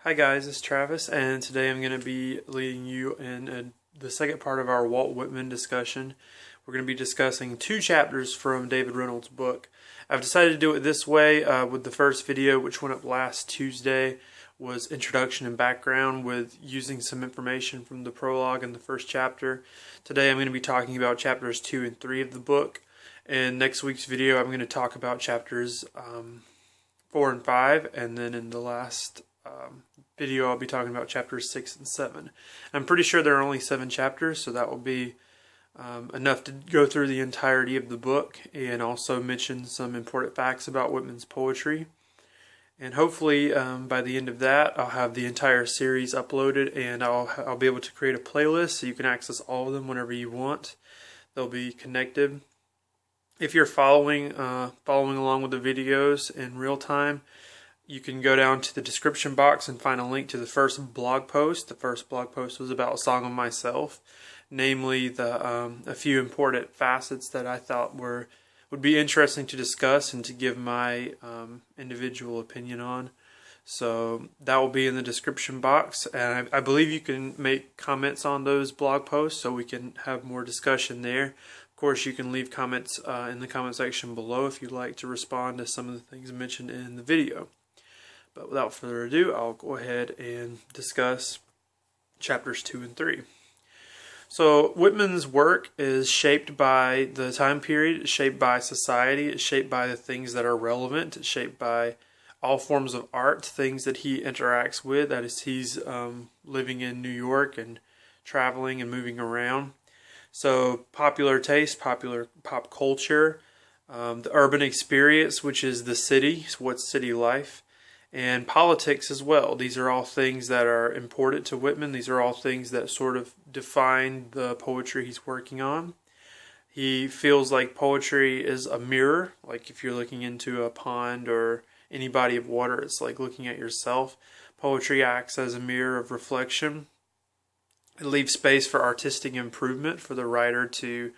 Hi guys, it's Travis, and today I'm going to be leading you in the second part of our Walt Whitman discussion. We're going to be discussing two chapters from David Reynolds' book. I've decided to do it this way with the first video, which went up last Tuesday, was introduction and background with using some information from the prologue in the first chapter. Today I'm going to be talking about chapters 2 and 3 of the book. In next week's video I'm going to talk about chapters 4 and 5, and then in the last video I'll be talking about chapters 6 and 7. I'm pretty sure there are only 7 chapters, so that will be enough to go through the entirety of the book and also mention some important facts about Whitman's poetry. And hopefully by the end of that I'll have the entire series uploaded, and I'll be able to create a playlist so you can access all of them whenever you want. They'll be connected. If you're following along with the videos in real time, you can go down to the description box and find a link to the first blog post. The first blog post was about A Song of Myself, namely a few important facets that I thought would be interesting to discuss and to give my individual opinion on. So that will be in the description box, and I believe you can make comments on those blog posts so we can have more discussion there. Of course, you can leave comments in the comment section below if you'd like to respond to some of the things mentioned in the video. But without further ado, I'll go ahead and discuss chapters 2 and 3. So Whitman's work is shaped by the time period, it's shaped by society, it's shaped by the things that are relevant, it's shaped by all forms of art, things that he interacts with. That is, he's living in New York and traveling and moving around. So popular taste, popular pop culture, the urban experience, which is the city, what's city life, and politics as well. These are all things that are important to Whitman. These are all things that sort of define the poetry he's working on. He feels like poetry is a mirror. Like if you're looking into a pond or any body of water, it's like looking at yourself. Poetry acts as a mirror of reflection. It leaves space for artistic improvement, for the writer to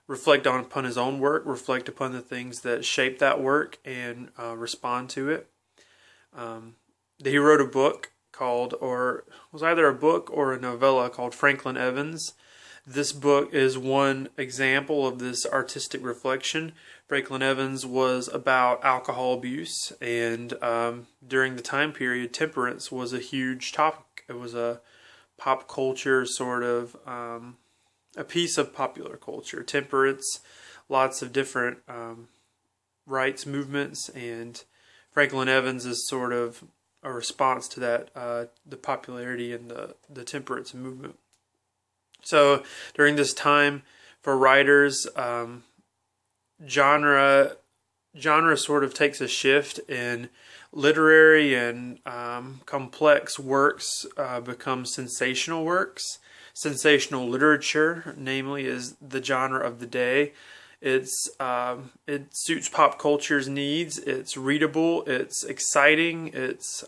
reflect upon his own work, reflect upon the things that shape that work, and respond to it. He wrote a book called, or was either a book or a novella called Franklin Evans. This book is one example of this artistic reflection. Franklin Evans was about alcohol abuse, and during the time period, temperance was a huge topic. It was a pop culture sort of a piece of popular culture. Temperance, lots of different rights movements, and Franklin Evans is sort of a response to that, the popularity and the temperance movement. So during this time, for writers, genre sort of takes a shift, and literary and complex works become sensational works. Sensational literature, namely, is the genre of the day. It suits pop culture's needs. It's readable. It's exciting. It's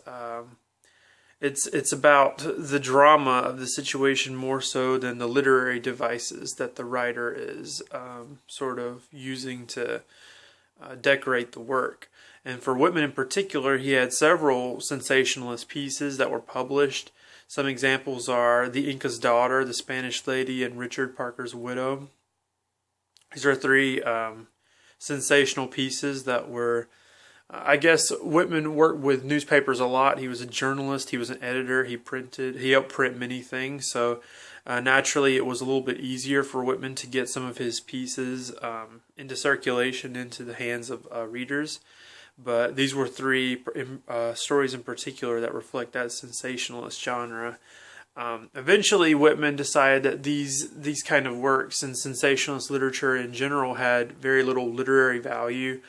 about the drama of the situation more so than the literary devices that the writer is sort of using to decorate the work. And for Whitman in particular, he had several sensationalist pieces that were published. Some examples are The Inca's Daughter, The Spanish Lady, and Richard Parker's Widow. These are 3 sensational pieces that were, I guess Whitman worked with newspapers a lot. He was a journalist, he was an editor, he helped print many things, so naturally it was a little bit easier for Whitman to get some of his pieces into circulation, into the hands of readers. But these were 3 stories in particular that reflect that sensationalist genre. Eventually, Whitman decided that these kind of works and sensationalist literature in general had very little literary value,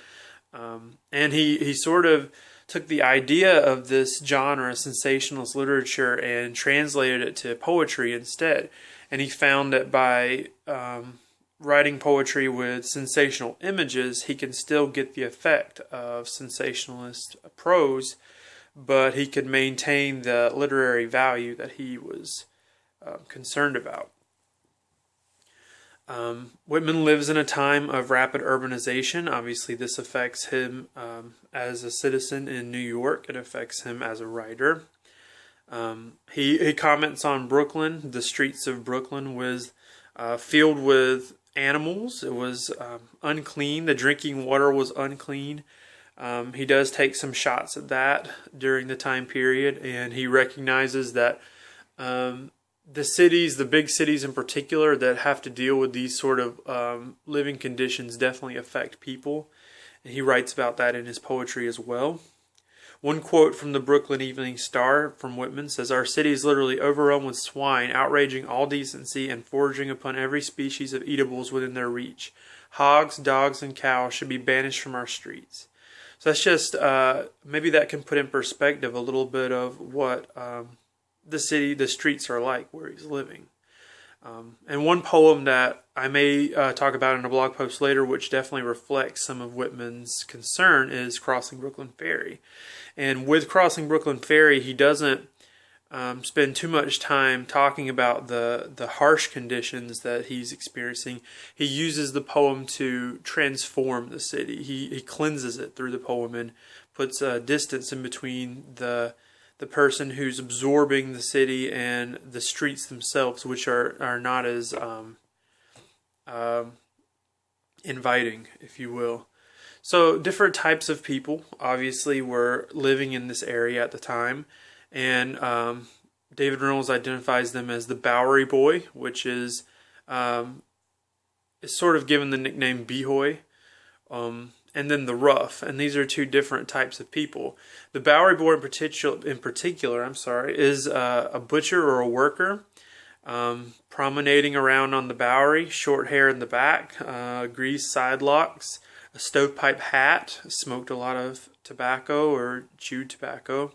and he sort of took the idea of this genre, sensationalist literature, and translated it to poetry instead. And he found that by writing poetry with sensational images, he can still get the effect of sensationalist prose, but he could maintain the literary value that he was concerned about. Whitman lives in a time of rapid urbanization. Obviously, this affects him as a citizen in New York. It affects him as a writer. He comments on Brooklyn. The streets of Brooklyn was filled with animals. It was unclean. The drinking water was unclean. He does take some shots at that during the time period, and he recognizes that the cities, the big cities in particular, that have to deal with these sort of living conditions definitely affect people. And he writes about that in his poetry as well. One quote from the Brooklyn Evening Star from Whitman says, "Our city is literally overrun with swine, outraging all decency and foraging upon every species of eatables within their reach. Hogs, dogs, and cows should be banished from our streets." So that's just, maybe that can put in perspective a little bit of what the streets are like where he's living. And one poem that I may talk about in a blog post later, which definitely reflects some of Whitman's concern, is Crossing Brooklyn Ferry. And with Crossing Brooklyn Ferry, he doesn't spend too much time talking about the harsh conditions that he's experiencing. He uses the poem to transform the city. He cleanses it through the poem and puts a distance in between the person who's absorbing the city and the streets themselves, which are not as inviting, if you will. So different types of people obviously were living in this area at the time, and David Reynolds identifies them as the Bowery Boy, which is sort of given the nickname Behoy. And then the rough, and these are two different types of people. The Bowery Boy in particular, is a butcher or a worker, promenading around on the Bowery, short hair in the back, greased side locks, a stovepipe hat, smoked a lot of tobacco or chewed tobacco.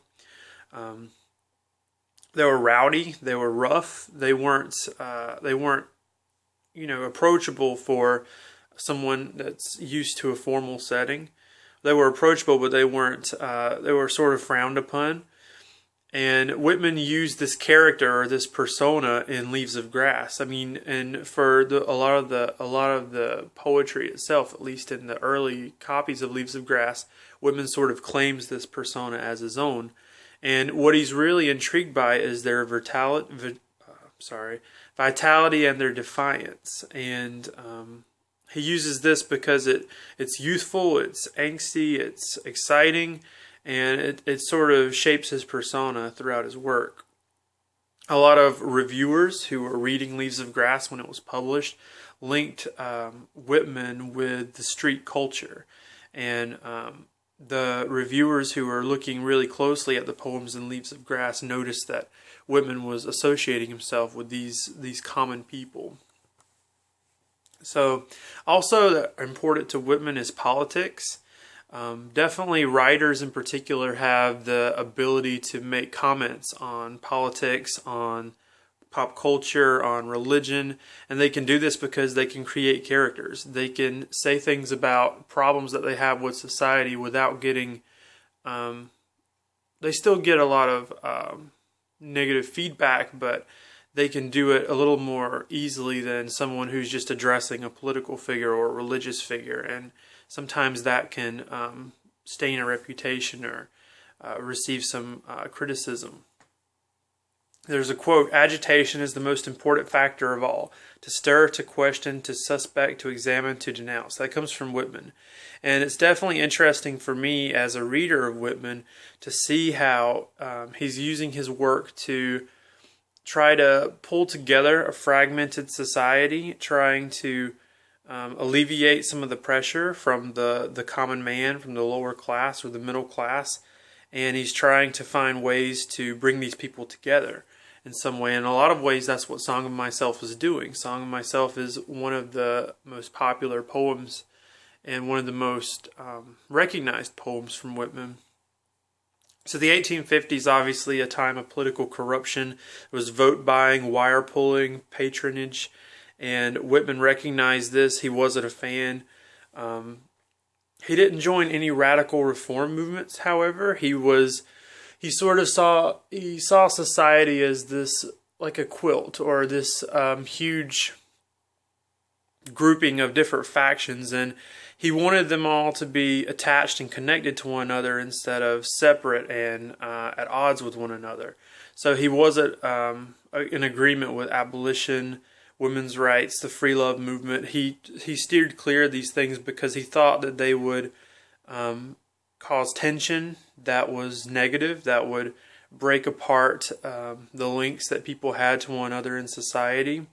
They were rowdy, they were rough, they weren't approachable for someone that's used to a formal setting. They were approachable, but they weren't. They were sort of frowned upon. And Whitman used this character or this persona in Leaves of Grass. I mean, and for a lot of the poetry itself, at least in the early copies of Leaves of Grass, Whitman sort of claims this persona as his own. And what he's really intrigued by is their vitality and their defiance. And he uses this because it's youthful, it's angsty, it's exciting, and it sort of shapes his persona throughout his work. A lot of reviewers who were reading Leaves of Grass when it was published linked Whitman with the street culture. And the reviewers who were looking really closely at the poems in Leaves of Grass noticed that Whitman was associating himself with these common people. So, also important to Whitman is politics. Definitely writers in particular have the ability to make comments on politics, on pop culture, on religion, and they can do this because they can create characters. They can say things about problems that they have with society without getting... they still get a lot of negative feedback, but they can do it a little more easily than someone who's just addressing a political figure or a religious figure. And sometimes that can stain a reputation or receive some criticism. There's a quote, "Agitation is the most important factor of all. To stir, to question, to suspect, to examine, to denounce." That comes from Whitman. And it's definitely interesting for me as a reader of Whitman to see how he's using his work to try to pull together a fragmented society, trying to alleviate some of the pressure from the common man, from the lower class or the middle class, and he's trying to find ways to bring these people together in some way. In a lot of ways, that's what Song of Myself is doing. Song of Myself is one of the most popular poems and one of the most recognized poems from Whitman. So the 1850s, obviously a time of political corruption. It was vote buying, wire pulling, patronage, and Whitman recognized this. He wasn't a fan. He didn't join any radical reform movements, however. He saw society as this, like a quilt, or this huge grouping of different factions, and he wanted them all to be attached and connected to one another instead of separate and at odds with one another. So he wasn't in agreement with abolition, women's rights, the free love movement. He steered clear of these things because he thought that they would cause tension that was negative, that would break apart the links that people had to one another in society.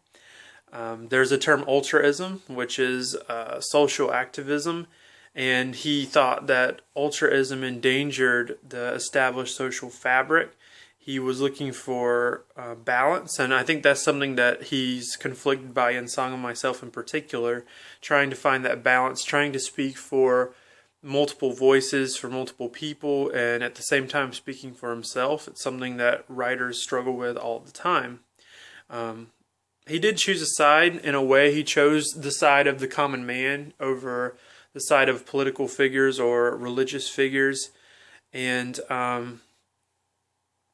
There's a term ultraism, which is social activism, and he thought that ultraism endangered the established social fabric. He was looking for balance, and I think that's something that he's conflicted by in Song of Myself in particular, trying to find that balance, trying to speak for multiple voices, for multiple people, and at the same time speaking for himself. It's something that writers struggle with all the time. He did choose a side. In a way, he chose the side of the common man over the side of political figures or religious figures. And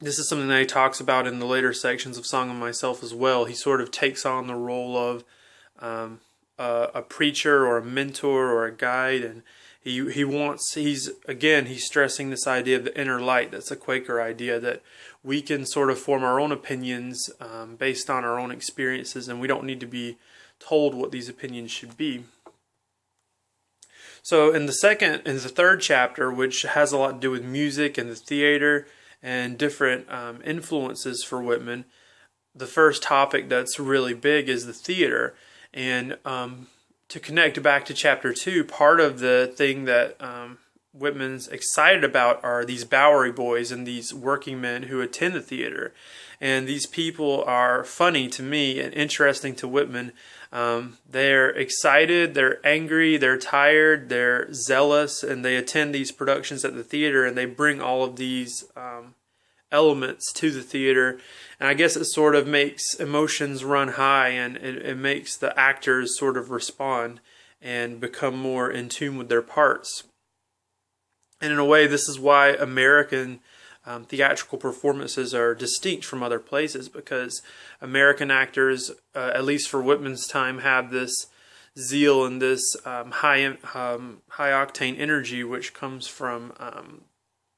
this is something that he talks about in the later sections of Song of Myself as well. He sort of takes on the role of a preacher or a mentor or a guide, and he's stressing this idea of the inner light. That's a Quaker idea, that we can sort of form our own opinions based on our own experiences, and we don't need to be told what these opinions should be. So in the third chapter, which has a lot to do with music and the theater and different influences for Whitman, the first topic that's really big is the theater. And to connect back to chapter 2, part of the thing that Whitman's excited about are these Bowery boys and these working men who attend the theater. And these people are funny to me and interesting to Whitman. They're excited, they're angry, they're tired, they're zealous, and they attend these productions at the theater, and they bring all of these elements to the theater. And I guess it sort of makes emotions run high, and it makes the actors sort of respond and become more in tune with their parts. And in a way, this is why American theatrical performances are distinct from other places, because American actors, at least for Whitman's time, have this zeal and this high octane energy which comes from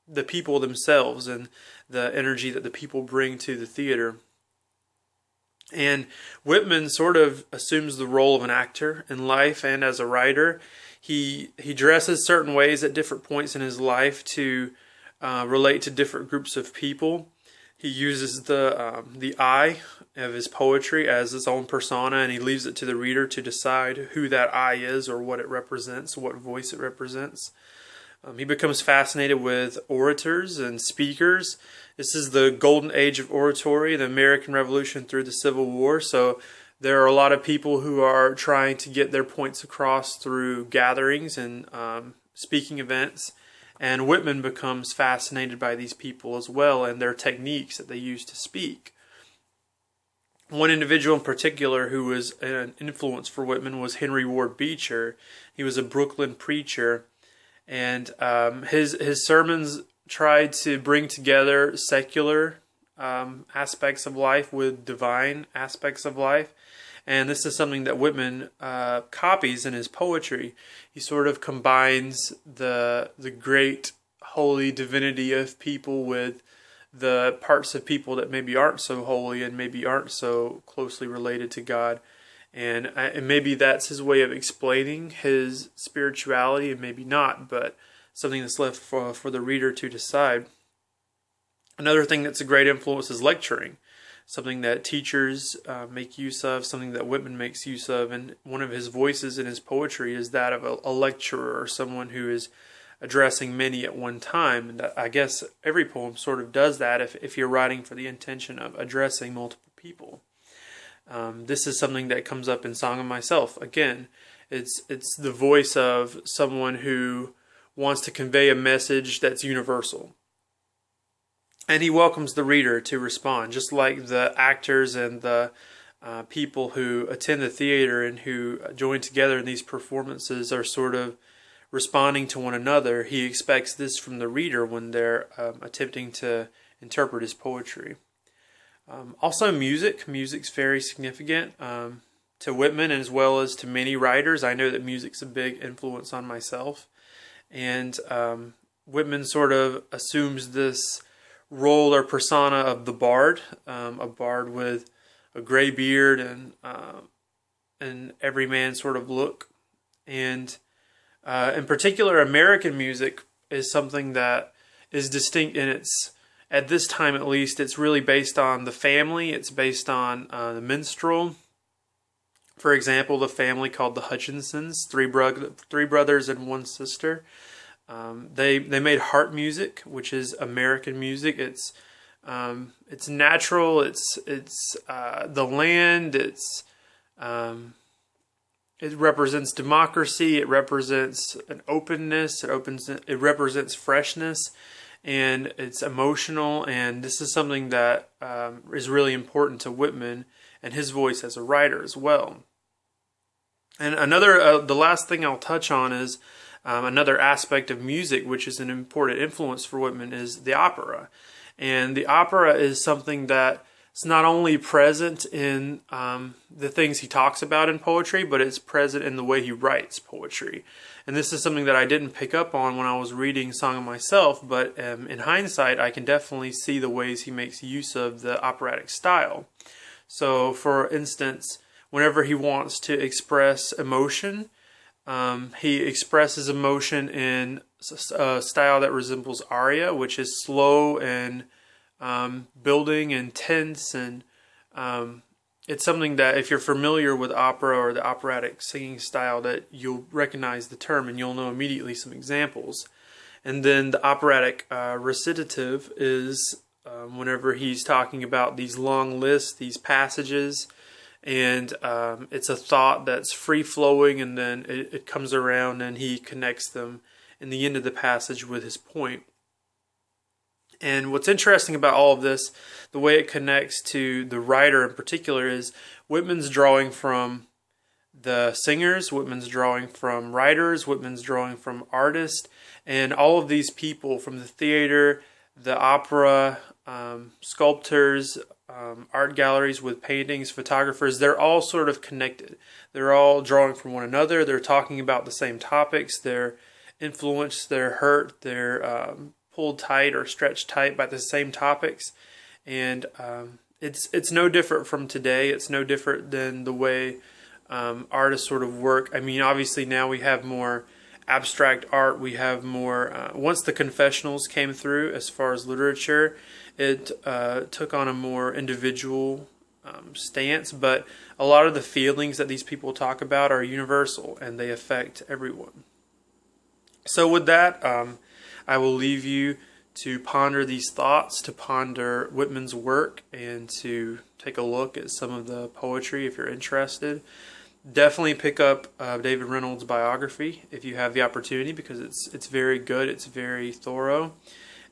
the people themselves and the energy that the people bring to the theater. And Whitman sort of assumes the role of an actor in life and as a writer. He dresses certain ways at different points in his life to relate to different groups of people. He uses the I of his poetry as his own persona, and he leaves it to the reader to decide who that I is or what it represents, what voice it represents. He becomes fascinated with orators and speakers. This is the golden age of oratory, the American Revolution through the Civil War. So there are a lot of people who are trying to get their points across through gatherings and speaking events. And Whitman becomes fascinated by these people as well and their techniques that they use to speak. One individual in particular who was an influence for Whitman was Henry Ward Beecher. He was a Brooklyn preacher, and his sermons tried to bring together secular aspects of life with divine aspects of life. And this is something that Whitman copies in his poetry. He sort of combines the great holy divinity of people with the parts of people that maybe aren't so holy and maybe aren't so closely related to God. And maybe that's his way of explaining his spirituality, and maybe not, but something that's left for the reader to decide. Another thing that's a great influence is lecturing. Something that teachers make use of, something that Whitman makes use of, and one of his voices in his poetry is that of a lecturer, or someone who is addressing many at one time. And I guess every poem sort of does that if you're writing for the intention of addressing multiple people. This is something that comes up in Song of Myself. Again, it's the voice of someone who wants to convey a message that's universal. And he welcomes the reader to respond, just like the actors and the people who attend the theater and who join together in these performances are sort of responding to one another. He expects this from the reader when they're attempting to interpret his poetry. Also music. Music's very significant. to Whitman as well as to many writers. I know that music's a big influence on myself. And Whitman sort of assumes this role or persona of the bard, a bard with a gray beard and an everyman sort of look. And in particular, American music is something that is distinct in its, at this time at least, it's really based on the family. It's based on the minstrel. For example, the family called the Hutchinsons, three brothers and one sister. They made harp music, which is American music. It's natural. It's the land. It represents democracy. It represents an openness. It represents freshness, and it's emotional. And this is something that is really important to Whitman and his voice as a writer as well. And the last thing I'll touch on is another aspect of music, which is an important influence for Whitman, is the opera. And the opera is something that it's not only present in the things he talks about in poetry, but it's present in the way he writes poetry. And this is something that I didn't pick up on when I was reading Song of Myself, but in hindsight, I can definitely see the ways he makes use of the operatic style. So, for instance, whenever he wants to express emotion, he expresses emotion in a style that resembles aria, which is slow and building and tense, and it's something that if you're familiar with opera or the operatic singing style, that you'll recognize the term and you'll know immediately some examples. And then the operatic recitative is whenever he's talking about these long lists, these passages, and it's a thought that's free-flowing, and then it comes around and he connects them in the end of the passage with his point. And what's interesting about all of this, the way it connects to the writer in particular, is Whitman's drawing from the singers, Whitman's drawing from writers, Whitman's drawing from artists, and all of these people from the theater, the opera, sculptors, art galleries with paintings, photographers, they're all sort of connected. They're all drawing from one another. They're talking about the same topics. They're influenced, they're hurt, they're pulled tight or stretched tight by the same topics. And it's no different from today. It's no different than the way artists sort of work. I mean, obviously now we have more abstract art. We have more, once the confessionals came through as far as literature, it took on a more individual stance, but a lot of the feelings that these people talk about are universal and they affect everyone. So with that, I will leave you to ponder these thoughts, to ponder Whitman's work, and to take a look at some of the poetry if you're interested. Definitely pick up David Reynolds' biography if you have the opportunity, because it's very good, it's very thorough.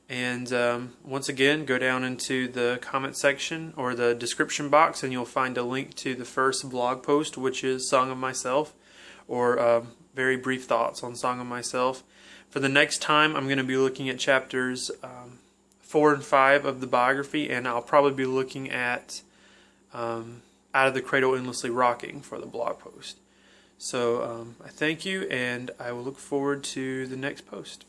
And once again, go down into the comment section or the description box and you'll find a link to the first blog post, which is Song of Myself, or very brief thoughts on Song of Myself. For the next time, I'm going to be looking at chapters 4 and 5 of the biography, and I'll probably be looking at Out of the Cradle Endlessly Rocking for the blog post. So I thank you, and I will look forward to the next post.